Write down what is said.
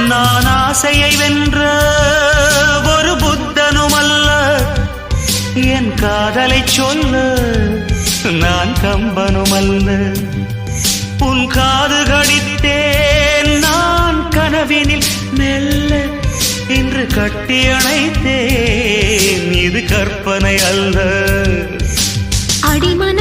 நான் ஆசையை வென்ற ஒரு புத்தனும் அல்ல, என் காதலை சொல்ல நான் கம்பனும் அல்ல. உன் காது கடித்தேன் நான் கனவினில் மெல்ல, இன்று கட்டி அணைத்தேன் இது கற்பனை அல்ல. அடிமன